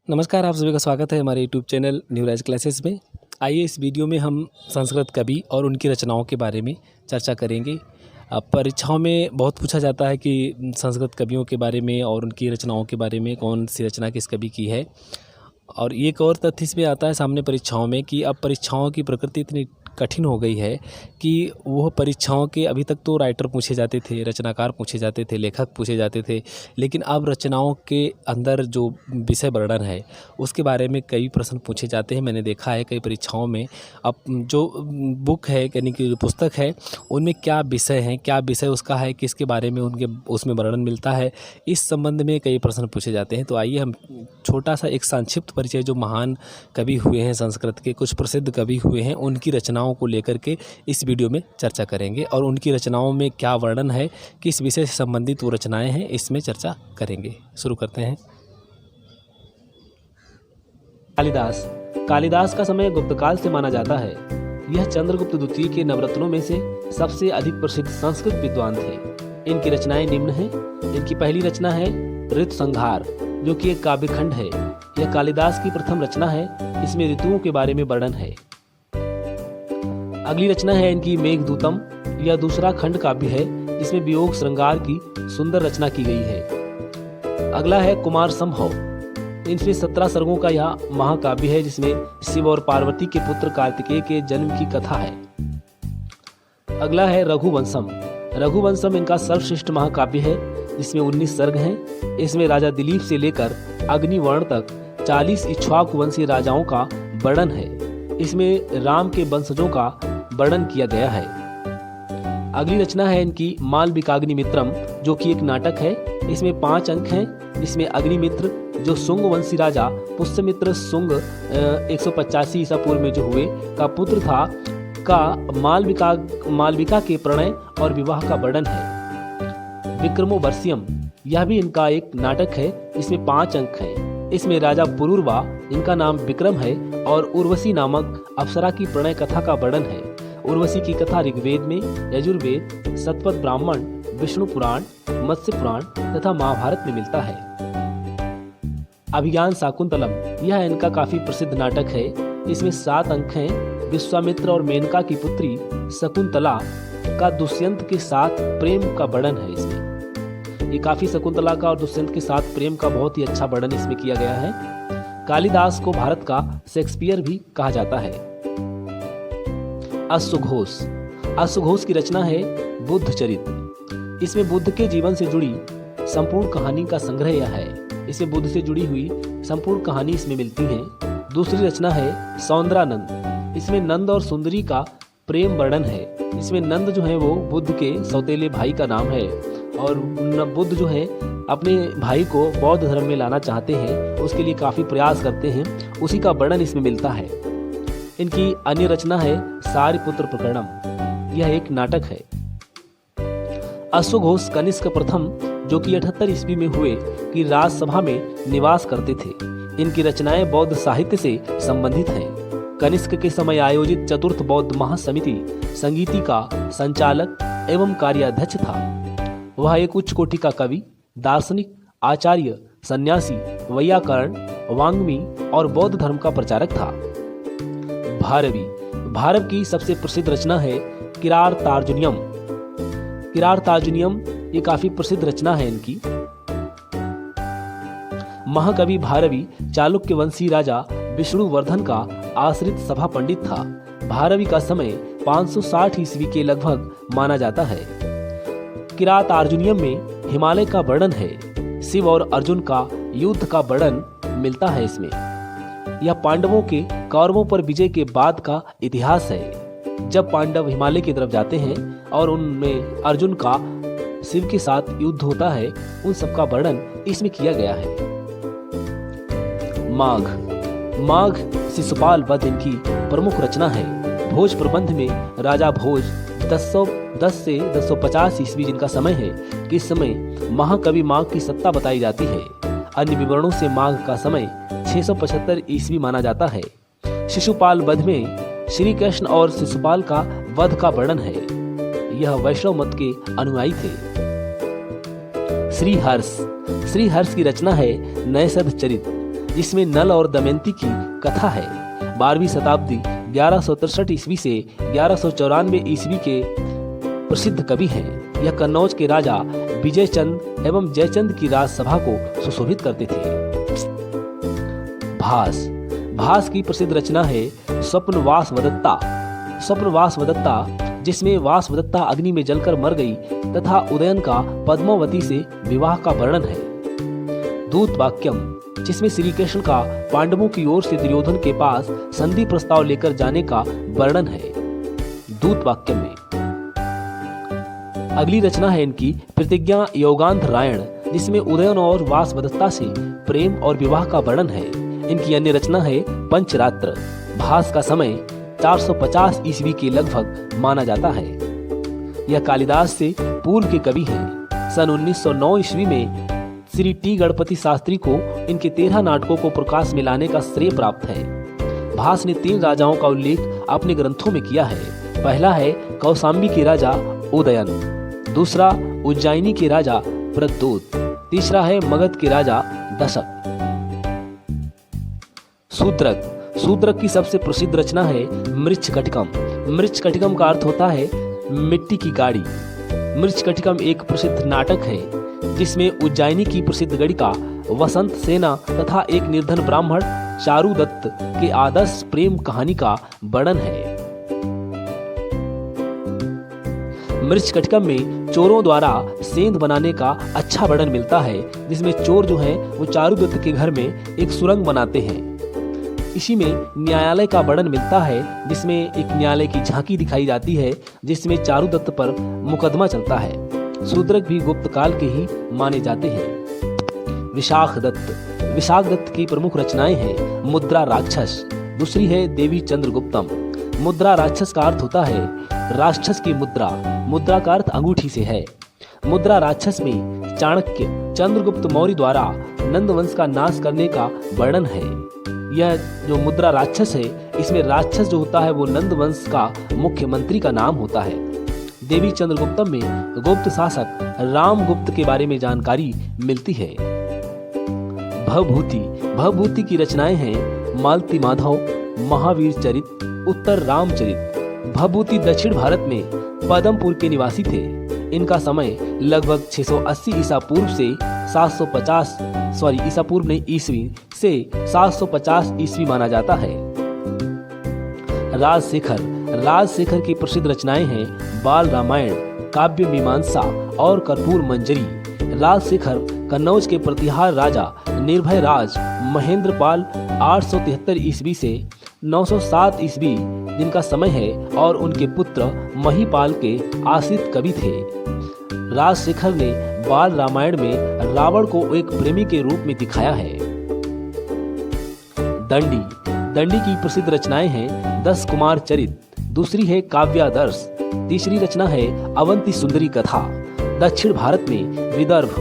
नमस्कार, आप सभी का स्वागत है हमारे YouTube channel new rise classes में। आइए इस वीडियो में हम संस्कृत कवि और उनकी रचनाओं के बारे में चर्चा करेंगे। परीक्षाओं में बहुत पूछा जाता है कि संस्कृत कवियों के बारे में और उनकी रचनाओं के बारे में, कौन सी रचना किस कवि की है। और एक और तथ्य इसमें आता है सामने परीक्षाओं में कि अब परीक्षाओं की प्रकृति इतनी कठिन हो गई है कि वह परीक्षाओं के अभी तक तो राइटर पूछे जाते थे, रचनाकार पूछे जाते थे, लेखक पूछे जाते थे, लेकिन अब रचनाओं के अंदर जो विषय वर्णन है उसके बारे में कई प्रश्न पूछे जाते हैं। मैंने देखा है कई परीक्षाओं में अब जो बुक है यानी कि पुस्तक है उनमें क्या विषय हैं, क्या विषय उसका है, किसके बारे में उनके उसमें वर्णन मिलता है, इस संबंध में कई प्रश्न पूछे जाते हैं। तो आइए हम छोटा सा एक संक्षिप्त परिचय, जो महान कवि हुए हैं संस्कृत के, कुछ प्रसिद्ध कवि हुए हैं, उनकी रचनाओं को लेकर के इस वीडियो में चर्चा करेंगे और उनकी रचनाओं में क्या वर्णन है, किस विषय से संबंधित वो रचनाएं हैं, इसमें चर्चा करेंगे। शुरू करते हैं। कालिदास। कालिदास का समय गुप्तकाल से माना जाता है। यह चंद्रगुप्त द्वितीय के नवरत्नों में से सबसे अधिक प्रसिद्ध संस्कृत विद्वान थे। इनकी रचनाएं निम्न हैं। इनकी पहली रचना है ऋतुसंहार, जो कि एक काव्यखंड है। यह कालिदास की प्रथम रचना है। इसमें ऋतुओं के बारे में वर्णन है। अगली रचना है इनकी मेघदूतम। यह दूसरा खंड काव्य है। इसमें वियोग श्रृंगार की सुंदर रचना की गई है। अगला है कुमार संभव। इनमें 17 सर्गों का यह महाकाव्य है, जिसमें शिव और पार्वती के पुत्र कार्तिकेय के जन्म की कथा है। अगला है रघुवंशम। रघुवंशम इनका सर्वश्रेष्ठ महाकाव्य है, जिसमें 19 सर्ग हैं। इसमें राजा दिलीप से लेकर अग्निवर्ण तक 40 इक्ष्वाकु वंशीय राजाओं का वर्णन है। इसमें राम के वंशजों का वर्णन किया गया है। अगली रचना है इनकी मालविकाग्निमित्रम, जो कि एक नाटक है। इसमें 5 अंक हैं। इसमें अग्निमित्र, जो सुंग वंशी राजा पुष्यमित्र सुंग 185 ईसा पूर्व में जो हुए का पुत्र था, का मालविका के प्रणय और विवाह का वर्णन है। विक्रमोर्वशीयम, यह भी इनका एक नाटक है। इसमें 5 अंक हैं। इसमें राजा पुरूरवा, इनका नाम विक्रम है, और उर्वशी नामक अप्सरा की प्रणय कथा का वर्णन है। उर्वशी की कथा ऋग्वेद में, यजुर्वेद, शतपथ ब्राह्मण, विष्णु पुराण, मत्स्य पुराण तथा महाभारत में मिलता है। अभिज्ञान शाकुंतलम, यह इनका काफी प्रसिद्ध नाटक है। इसमें 7 अंक हैं। विश्वामित्र और मेनका की पुत्री शकुंतला का दुष्यंत के साथ प्रेम का वर्णन है। इसमें ये काफी शकुंतला का और दुष्यंत के साथ प्रेम का बहुत ही अच्छा वर्णन इसमें किया गया है। कालिदास को भारत का शेक्सपियर भी कहा जाता है। अश्वघोष। अश्वघोष की रचना है बुद्ध चरित। इसमें बुद्ध के जीवन से जुड़ी संपूर्ण कहानी का संग्रह यह है। इसमें बुद्ध से जुड़ी हुई संपूर्ण कहानी इसमें मिलती है। दूसरी रचना है सौंदरानंद। इसमें नंद और सुंदरी का प्रेम वर्णन है। इसमें नंद जो है वो बुद्ध के सौतेले भाई का नाम है, और बुद्ध जो है अपने भाई को बौद्ध धर्म में लाना चाहते हैं, उसके लिए काफी प्रयास करते हैं। उसी का वर्णन इसमें मिलता है। इनकी अन्य रचना है सारिपुत्र प्रकरणम। यह एक नाटक है। अश्वघोष कनिष्क प्रथम, जो कि 78 ईस्वी में हुए, की राजसभा में निवास करते थे। इनकी रचनाएं बौद्ध साहित्य से संबंधित हैं। कनिष्क के समय आयोजित चतुर्थ बौद्ध महासमिति संगीति का संचालक एवं कार्याध्यक्ष था। वह एक उच्च कोटि का कवि, दार्शनिक, आचार्य, सन्यासी, वैयाकरण, वाङ्मयी और बौद्ध धर्म का प्रचारक था। भारवी। भारव की सबसे प्रसिद्ध रचना है किरातार्जुनीयम। किरातार्जुनीयम ये काफी प्रसिद्ध रचना है इनकी। महाकवि भारवी चालुक्य वंशी राजा विष्णुवर्धन का आश्रित सभा पंडित था। भारवी का समय 560 ईस्वी के लगभग माना जाता है। किरातार्जुनीयम में हिमालय का वर्णन है। शिव और अर्जुन का युद्ध का वर्णन मिलता है इसमें। यह पांडवों के कौरवों पर विजय के बाद का इतिहास है, जब पांडव हिमालय की तरफ जाते हैं और उनमें अर्जुन का शिव के साथ युद्ध होता है। उन सब का वर्णन इसमें किया गया है। माघ। माघ शिशुपाल वध इनकी प्रमुख रचना है। भोज प्रबंध में राजा भोज 1010 से 1050 ईस्वी जिनका समय है, कि इस समय महाकवि माघ की सत्ता बताई जाती है। अन्य विवरणों से माघ का समय 675 ईस्वी माना जाता है। शिशुपाल वध में श्री कृष्ण और शिशुपाल का वध का वर्णन है। यह वैष्णव मत के अनुयायी थे। श्रीहर्ष। श्रीहर्ष की रचना है नैषध चरित। जिसमें नल और दमयंती की कथा है। 12वीं शताब्दी 1163 ईस्वी से 1194 ईस्वी के प्रसिद्ध कवि हैं। यह कन्नौज के राजा विजय चंद एवं जयचंद की राजसभा को सुशोभित करते थे। भास भास की प्रसिद्ध रचना है स्वप्नवासवदत्ता। स्वप्नवासवदत्ता, जिसमें वासवदत्ता अग्नि में जलकर मर गई तथा उदयन का पद्मावती से विवाह का वर्णन है। दूत वाक्यम, जिसमें श्री कृष्ण का पांडवों की ओर से दुर्योधन के पास संधि प्रस्ताव लेकर जाने का वर्णन है दूत वाक्यम में। अगली रचना है इनकी प्रतिज्ञा योगांध रायण, जिसमें उदयन और वासवदत्ता से प्रेम और विवाह का वर्णन है। इनकी अन्य रचना है पंचरात्र। भास का समय 450 ईस्वी के लगभग माना जाता है। यह कालिदास से पूर्व के कवि हैं। सन 1909 ईस्वी में श्री टी गणपति शास्त्री को इनके 13 नाटकों को प्रकाश में लाने का श्रेय प्राप्त है। भास ने 3 राजाओं का उल्लेख अपने ग्रंथों में किया है। पहला है कौशाम्बी के राजा उदयन, दूसरा उज्जैनी के राजा प्रद्योत, तीसरा है मगध के राजा दशक। सूत्रक सूत्रक की सबसे प्रसिद्ध रचना है मृच्छकटिकम। मृच्छकटिकम का अर्थ होता है मिट्टी की गाड़ी। मृच्छकटिकम एक प्रसिद्ध नाटक है जिसमें उज्जैनी की प्रसिद्ध गणिका वसंत सेना तथा एक निर्धन ब्राह्मण चारुदत्त के आदर्श प्रेम कहानी का वर्णन है। मृच्छकटिकम में चोरों द्वारा सेंध बनाने का अच्छा वर्णन मिलता है, जिसमें चोर जो हैं वो चारुदत्त के घर में एक सुरंग बनाते हैं। इसी में न्यायालय का वर्णन मिलता है, जिसमें एक न्यायालय की झांकी दिखाई जाती है जिसमें चारुदत्त पर मुकदमा चलता है। शूद्रक भी गुप्त काल के ही माने जाते हैं। विशाख दत्त की प्रमुख रचनाएं हैं मुद्रा राक्षस, दूसरी है देवी चंद्रगुप्तम। मुद्रा राक्षस का अर्थ होता है राक्षस की मुद्रा। मुद्रा का अर्थ अंगूठी से है। मुद्रा राक्षस में चाणक्य चंद्रगुप्त मौर्य द्वारा नंद वंश का नाश करने का वर्णन है। यह जो मुद्रा राक्षस है, इसमें राक्षस जो होता है वो नंद वंश का मुख्यमंत्री का नाम होता है। देवी चंद्रगुप्तम में गुप्त शासक रामगुप्त के बारे में जानकारी मिलती है। भवभूति की रचनाएं हैं मालती माधव, महावीर चरित, उत्तर रामचरित। भवभूति दक्षिण भारत में पदमपुर के निवासी थे। इनका समय लगभग 680 ईसा पूर्व से 750 ईस्वी से 750 ईस्वी माना जाता है। राजशेखर की प्रसिद्ध रचनाएं हैं बाल रामायण, काव्य मीमांसा और कर्पूर मंजरी। राजशेखर कन्नौज के प्रतिहार राजा निर्भय राज महेंद्र पाल 873 ईस्वी से 907 ईस्वी जिनका समय है और उनके पुत्र महीपाल के आश्रित कवि थे। राजशेखर ने बाल रामायण में रावण को एक प्रेमी के रूप में दिखाया है। दंडी की प्रसिद्ध रचनाएं हैं 10 कुमार चरित, दूसरी है काव्यादर्श, तीसरी रचना है अवंती सुंदरी कथा। दक्षिण भारत में विदर्भ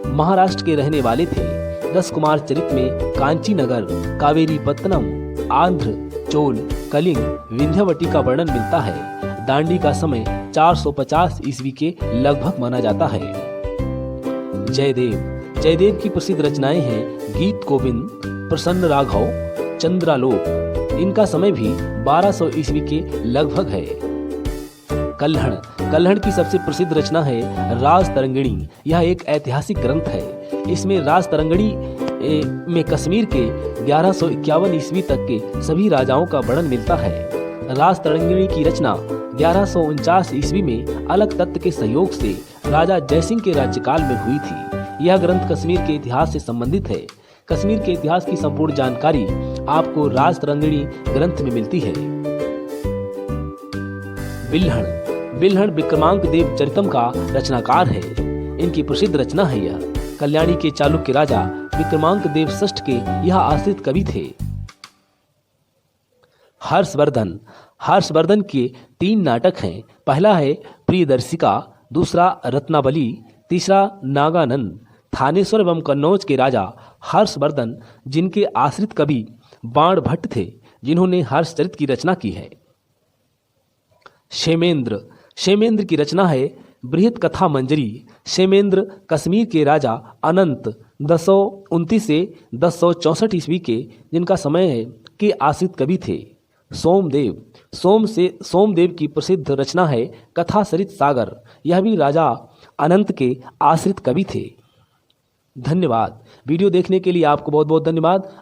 महाराष्ट्र के रहने वाले थे। 10 कुमार चरित में कांची नगर, कावेरी पत्तनम, आंध्र, चोल, कलिंग, विंध्यवटी का वर्णन मिलता है। दांडी का समय 450 ईस्वी के लगभग माना जाता है। जयदेव की प्रसिद्ध रचनाएं हैं गीत गोविंद, प्रसन्न राघव, चंद्रालोक। इनका समय भी 1200 ईस्वी के लगभग है। कल्हण की सबसे प्रसिद्ध रचना है राज तरंगिणी। यह एक ऐतिहासिक ग्रंथ है। इसमें राज तरंगिणी में कश्मीर के 1151 ईस्वी तक के सभी राजाओं का वर्णन मिलता है। राज तरंगिणी की रचना 1149 ईस्वी में अलग तत्व के सहयोग से राजा जयसिंह के राज्यकाल में हुई थी। यह ग्रंथ कश्मीर के इतिहास से संबंधित है। कश्मीर के इतिहास की संपूर्ण जानकारी आपको राज तरंगिणी ग्रंथ में मिलती है। बिल्हण विक्रमांक देव चरितम का रचनाकार है। इनकी प्रसिद्ध रचना है यह। कल्याणी के चालुक्य राजा विक्रमांक देव षष्ठ के यह आश्रित कवि थे। हर्षवर्धन के 3 नाटक हैं। पहला है प्रियदर्शिका, दूसरा रत्नावली, तीसरा नागानंद। थानेश्वर एवं कन्नौज के राजा हर्षवर्धन जिनके आश्रित कवि बाण भट्ट थे, जिन्होंने हर्षचरित की रचना की है। क्षेमेंद्र की रचना है बृहत कथा मंजरी। क्षेमेंद्र कश्मीर के राजा अनंत 1029 से 1064 ईस्वी के, जिनका समय है, के आश्रित कवि थे। सोमदेव सोमदेव की प्रसिद्ध रचना है कथा सरित सागर, यह भी राजा अनंत के आश्रित कवि थे। धन्यवाद। वीडियो देखने के लिए आपको बहुत बहुत धन्यवाद।